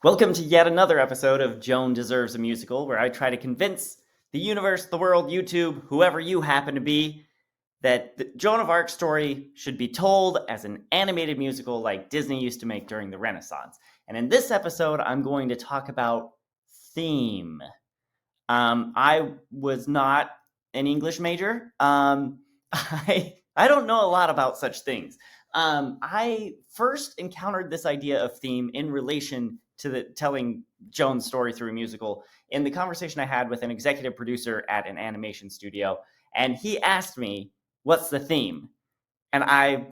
Welcome to yet another episode of Joan Deserves a Musical, where I try to convince the universe, the world, YouTube, whoever you happen to be, that the Joan of Arc's story should be told as an animated musical like Disney used to make during the Renaissance. And in this episode, I'm going to talk about theme. I was not an English major. I don't know a lot about such things. I first encountered this idea of theme in relation to the telling Joan's story through a musical in the conversation I had with an executive producer at an animation studio, and he asked me, "What's the theme?" And I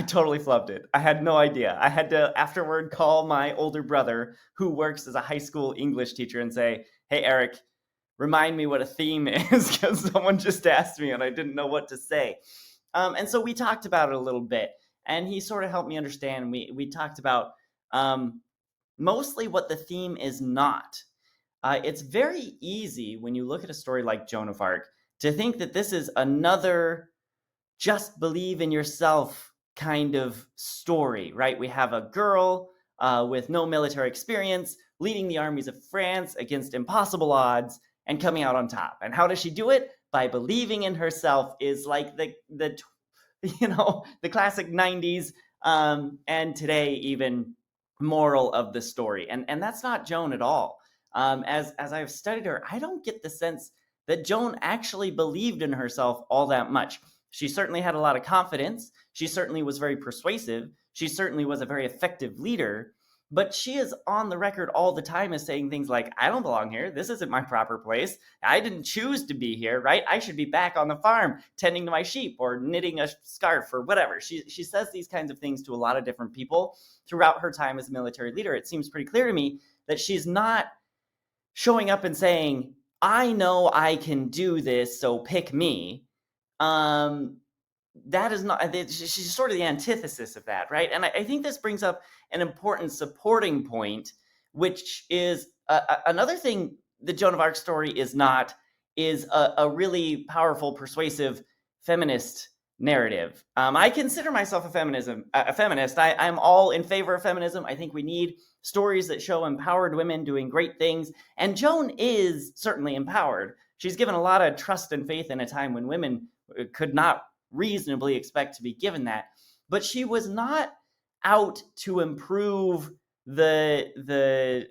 totally flubbed it. I had no idea. I had to afterward call my older brother, who works as a high school English teacher, and say, "Hey, Eric, remind me what a theme is," because someone just asked me and I didn't know what to say. And so we talked about it a little bit, and he sort of helped me understand. We talked about mostly what the theme is not. It's very easy when you look at a story like Joan of Arc to think that this is another just believe in yourself kind of story, right? We have a girl with no military experience leading the armies of France against impossible odds and coming out on top. And how does she do it? By believing in herself is like the the classic 90s and today even moral of the story. And that's not Joan at all. As I've studied her, I don't get the sense that Joan actually believed in herself all that much. She certainly had a lot of confidence. She certainly was very persuasive. She certainly was a very effective leader. But she is on the record all the time as saying things like, "I don't belong here. This isn't my proper place. I didn't choose to be here, right? I should be back on the farm tending to my sheep or knitting a scarf or whatever." She says these kinds of things to a lot of different people throughout her time as a military leader. It seems pretty clear to me that she's not showing up and saying, "I know I can do this, so pick me." That is not, she's sort of the antithesis of that, right? And I think this brings up an important supporting point, which is another thing the Joan of Arc story is not, is a really powerful, persuasive feminist narrative. I consider myself a feminist. I'm all in favor of feminism. I think we need stories that show empowered women doing great things. And Joan is certainly empowered. She's given a lot of trust and faith in a time when women could not reasonably expect to be given that. But she was not out to improve the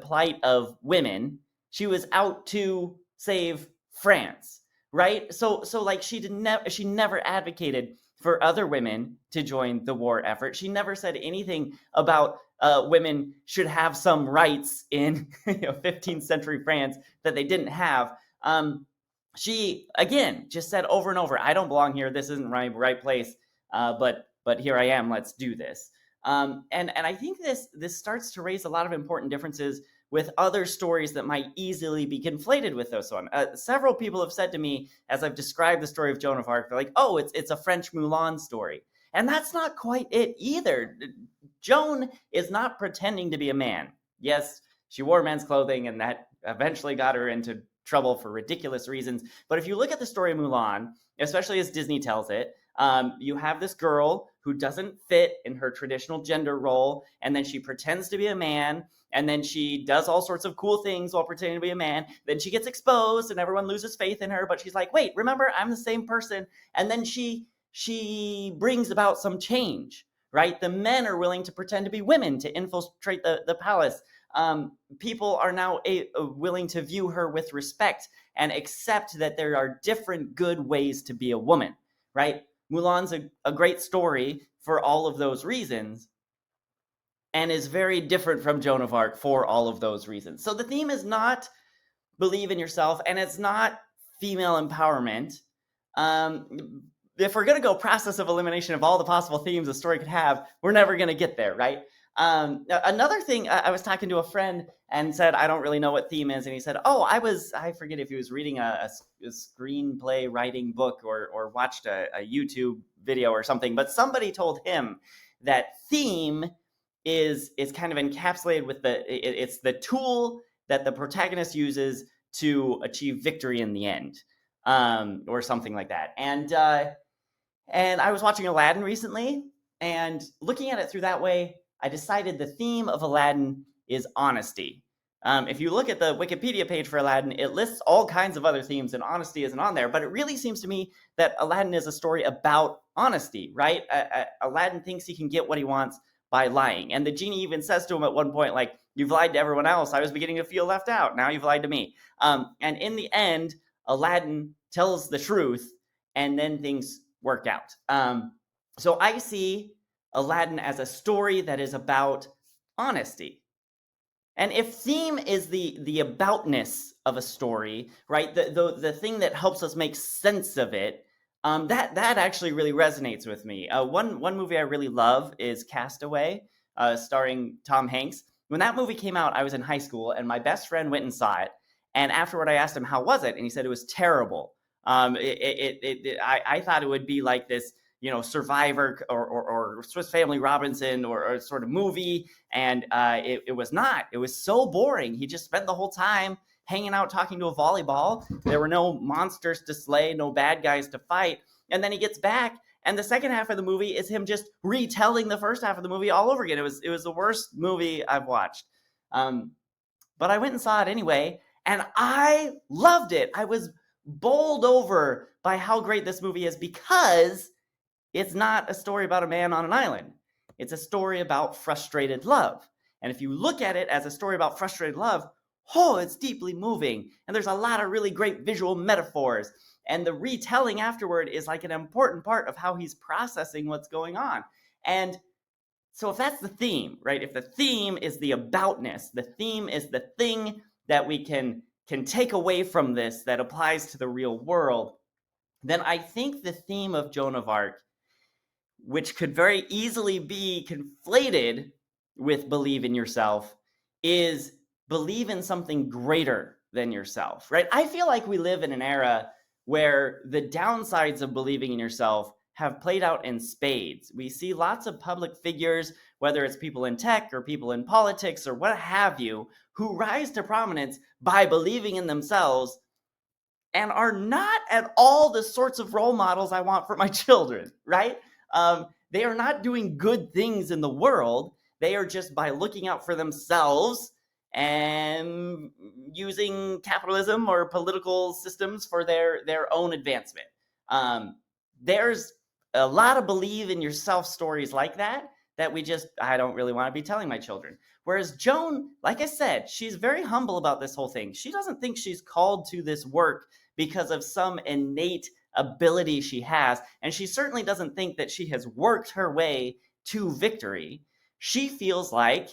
plight of women. She was out to save France, right? So like she never advocated for other women to join the war effort. She never said anything about women should have some rights in 15th century France that they didn't have. She again just said over and over, "I don't belong here. This isn't my right place. But here I am. Let's do this." And I think this starts to raise a lot of important differences with other stories that might easily be conflated with this one. Several people have said to me, as I've described the story of Joan of Arc, they're like, "Oh, it's a French Mulan story," and that's not quite it either. Joan is not pretending to be a man. Yes, she wore men's clothing, and that eventually got her into trouble for ridiculous reasons. But if you look at the story of Mulan, especially as Disney tells it, you have this girl who doesn't fit in her traditional gender role, and then she pretends to be a man, and then she does all sorts of cool things while pretending to be a man. Then she gets exposed, and everyone loses faith in her, but she's like, "Wait, remember, I'm the same person." And then she brings about some change, right? The men are willing to pretend to be women to infiltrate the palace. People are now willing to view her with respect and accept that there are different good ways to be a woman, right? Mulan's a great story for all of those reasons and is very different from Joan of Arc for all of those reasons. So the theme is not believe in yourself, and it's not female empowerment. If we're going to go process of elimination of all the possible themes a story could have, we're never going to get there, right? Another thing, I was talking to a friend and said, "I don't really know what theme is." And he said, "Oh, I forget if he was reading a screenplay writing book or watched a YouTube video or something, but somebody told him that theme is kind of encapsulated with it's the tool that the protagonist uses to achieve victory in the end, or something like that." And I was watching Aladdin recently, and looking at it through that way, I decided the theme of Aladdin is honesty. If you look at the Wikipedia page for Aladdin, it lists all kinds of other themes, and honesty isn't on there. But it really seems to me that Aladdin is a story about honesty, right? Aladdin thinks he can get what he wants by lying. And the genie even says to him at one point, like, you've lied to everyone else. I was beginning to feel left out. Now you've lied to me. And in the end, Aladdin tells the truth, and then things work out. So I see Aladdin as a story that is about honesty. And if theme is the aboutness of a story, right, the thing that helps us make sense of it, that actually really resonates with me. One movie I really love is Castaway, starring Tom Hanks. When that movie came out, I was in high school, and my best friend went and saw it. And afterward, I asked him, how was it? And he said it was terrible. I thought it would be like this, Survivor or Swiss Family Robinson or sort of movie, and it was not. It was so boring. He just spent the whole time hanging out talking to a volleyball. There were no monsters to slay, no bad guys to fight. And then he gets back, and the second half of the movie is him just retelling the first half of the movie all over again. It was the worst movie I've watched. But I went and saw it anyway, and I loved it. I was bowled over by how great this movie is, because it's not a story about a man on an island. It's a story about frustrated love. And if you look at it as a story about frustrated love, it's deeply moving. And there's a lot of really great visual metaphors. And the retelling afterward is like an important part of how he's processing what's going on. And so if that's the theme, right? If the theme is the aboutness, the theme is the thing that we can take away from this that applies to the real world, then I think the theme of Joan of Arc, which could very easily be conflated with believe in yourself, is believe in something greater than yourself, right? I feel like we live in an era where the downsides of believing in yourself have played out in spades. We see lots of public figures, whether it's people in tech or people in politics or what have you, who rise to prominence by believing in themselves and are not at all the sorts of role models I want for my children, right? They are not doing good things in the world. They are just, by looking out for themselves and using capitalism or political systems for their own advancement. There's a lot of believe in yourself stories like that I don't really want to be telling my children. Whereas Joan, like I said, she's very humble about this whole thing. She doesn't think she's called to this work because of some innate ability she has. And she certainly doesn't think that she has worked her way to victory. She feels like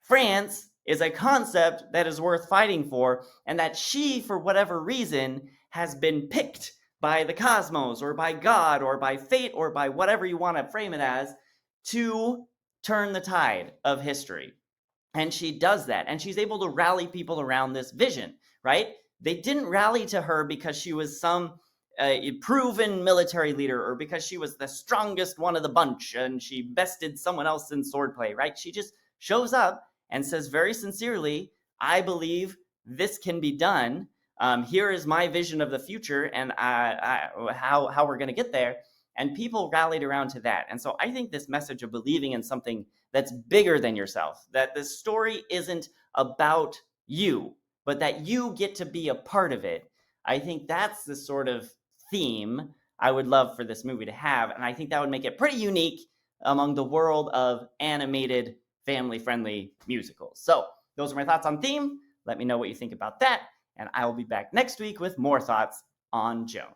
France is a concept that is worth fighting for, and that she, for whatever reason, has been picked by the cosmos or by God or by fate or by whatever you want to frame it as, to turn the tide of history. And she does that, and she's able to rally people around this vision, right? They didn't rally to her because she was some proven military leader, or because she was the strongest one of the bunch and she bested someone else in swordplay, right? She just shows up and says very sincerely, I believe this can be done. Here is my vision of the future and how we're going to get there. And people rallied around to that. And so I think this message of believing in something that's bigger than yourself, that the story isn't about you, but that you get to be a part of it. I think that's the sort of theme I would love for this movie to have. And I think that would make it pretty unique among the world of animated, family-friendly musicals. So those are my thoughts on theme. Let me know what you think about that. And I will be back next week with more thoughts on Joan.